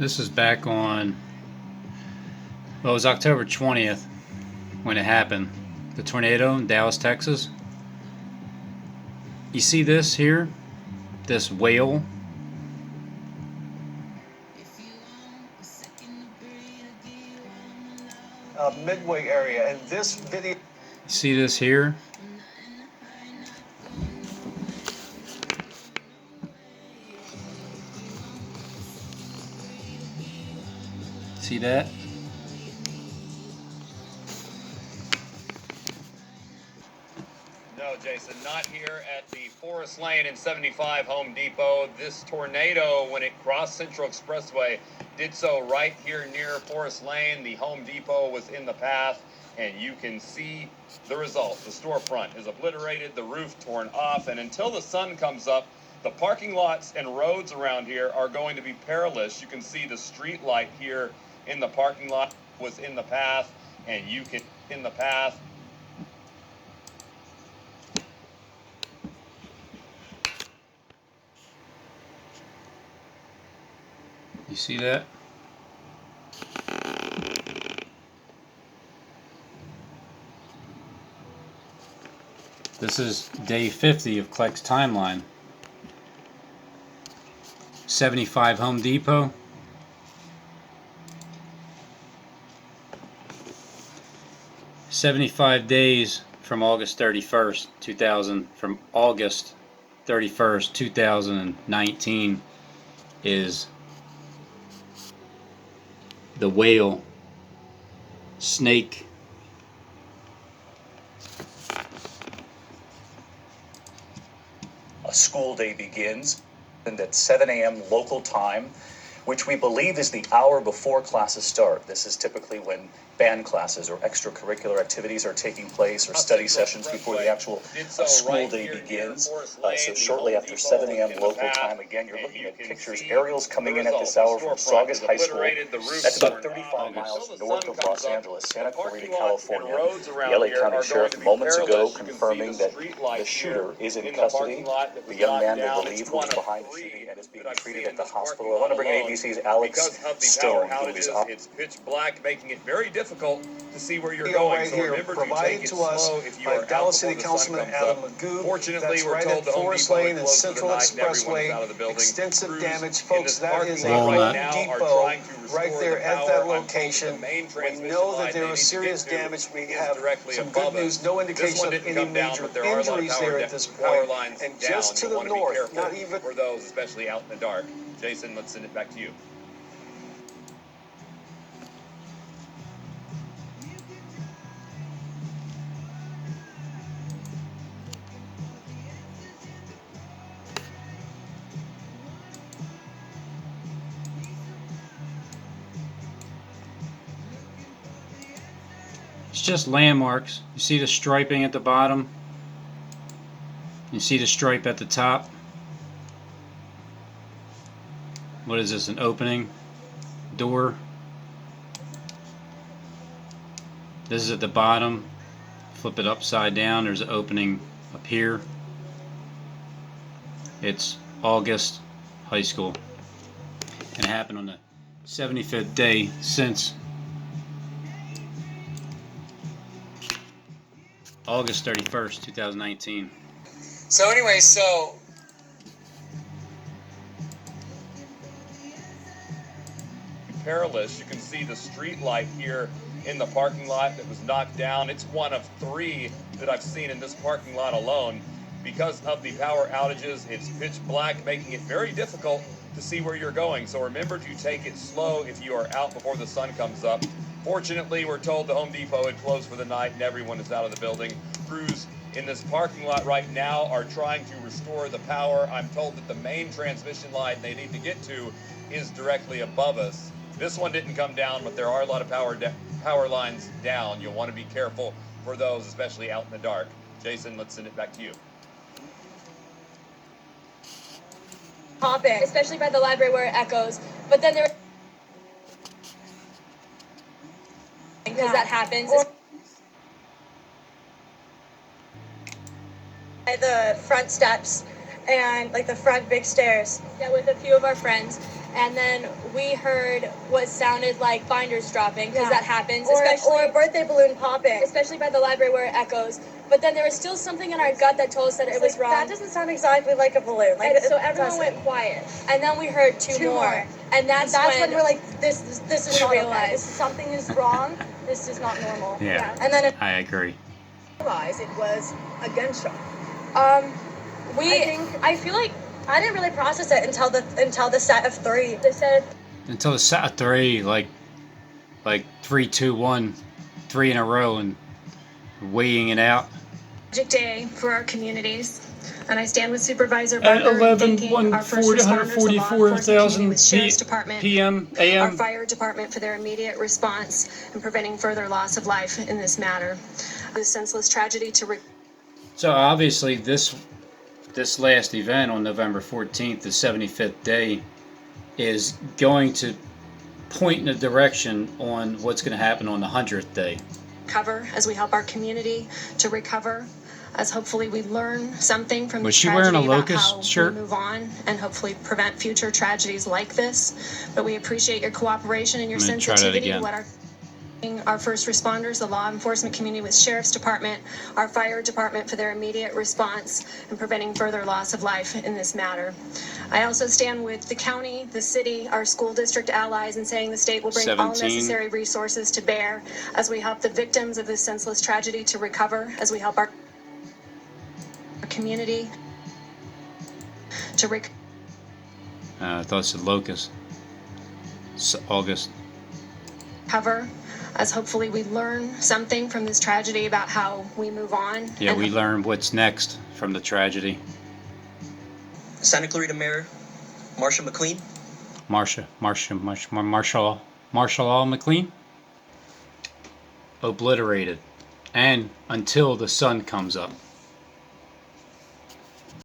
This is back on, well, it was October 20th when it happened. The tornado in Dallas, Texas. You see this here? This whale? Midway area, and this video. You see this here? See that? No, Jason, not here at the Forest Lane and 75 Home Depot. This tornado, when it crossed Central Expressway, did so right here near Forest Lane. The Home Depot was in the path, and you can see the result. The storefront is obliterated, the roof torn off, and until the sun comes up, the parking lots and roads around here are going to be perilous. You can see the street light here in the parking lot was in the path, and you can in the path. You see that? This is day 50 of Klecks timeline. 75 Home Depot. "75 days from August 31st, 2019 is the whale snake. A school day begins and at 7 a.m. local time, which we believe is the hour before classes start. This is typically when band classes or extracurricular activities are taking place, or study sessions before the actual school day begins. So shortly after 7 a.m. local time, again, you're looking at pictures, aerials coming in at this hour from Saugus High School. That's about 35 miles north of Los Angeles, Santa Clarita, California. The LA County Sheriff moments ago confirming that the shooter is in custody. The young man they believe who was behind the shooting and is being treated at the hospital. I want to bring ABC's Alex Stone, who is up. It's pitch black, making it very difficult to see where you're going. Right so here, remember to provided take it to us slow if you by are Dallas out City before the sun Councilman comes Adam up. Magoo. Fortunately, That's we're right told at the Home Forest Depot Lane would and close for the Central night and everyone is Expressway. out of the building. Extensive Crews damage, in folks. this That parking is lot a Walnut. Home right now are Depot trying to restore right there the at power. that I'm told location. the main We transmission know line that there they was need to serious get to damage. We is have directly some above good news. us. No This indication one of didn't any come down, major but there are a lot of injuries there at this power point. lines And down. just to You the want to be north, careful not even for those, especially out in the dark. Jason, let's send it back to you. It's just landmarks. You see the striping at the bottom? You see the stripe at the top? What is this, an opening? Door? This is at the bottom. Flip it upside down. There's an opening up here. It's August High School. And it happened on the 75th day since August 31st, 2019. So anyway, so Perilous. You can see the street light here in the parking lot that was knocked down. It's one of 3 that I've seen in this parking lot alone. Because of the power outages, it's pitch black, making it very difficult to see where you're going. So remember to take it slow if you are out before the sun comes up. Fortunately, we're told the Home Depot had closed for the night and everyone is out of the building. Crews in this parking lot right now are trying to restore the power. I'm told that the main transmission line they need to get to is directly above us. This one didn't come down, but there are a lot of power lines down. You'll want to be careful for those, especially out in the dark. Jason, let's send it back to you. Pop in, especially by the library where it echoes. But then there, because that happens. The front steps and like the front big stairs. Yeah, with a few of our friends. and then we heard what sounded like binders dropping, because that happens, Or especially a birthday balloon popping. especially by the library where it echoes. But then there was still something in our gut that told us that it was Like, wrong. That doesn't sound exactly like a balloon. Like, And so it everyone doesn't. went quiet, and then we heard two more. more. And that's when we're like, this is we not okay. realized. Something is wrong. This is not normal. Yeah. And then it I agree. realized it was a gunshot. I feel like I didn't really process it until the set of 3. they said Until the set of 3, like 3, 2, 1, 3 in a row, and weighing it out. Tragic day for our communities, and I stand with Supervisor At Barker 11, thanking our first responders, the law enforcement community with Sheriff's Department, p.m. our a.m. fire department for their immediate response and preventing further loss of life in this matter. This senseless tragedy to So obviously this last event on November 14th, the 75th day, is going to point in a direction on what's going to happen on the 100th day. recover as we help our community to recover, as hopefully we learn something from Was this she wearing tragedy a about locust how shirt? we move on and hopefully prevent future tragedies like this. But we appreciate your cooperation and your I'm gonna try that sensitivity to again. what our first responders, the law enforcement community with Sheriff's Department, our fire department for their immediate response and preventing further loss of life in this matter. I also stand with the county, the city, our school district allies in saying the state will bring all 17. necessary resources to bear as we help the victims of this senseless tragedy to recover, as we help our community to recover. I thought it said locust. August. As hopefully we learn something from this tragedy about how we move on. Yeah, and we learned what's next from the tragedy. Santa Clarita Mayor Marsha McLean. Marshall McLean. Obliterated. And until the sun comes up.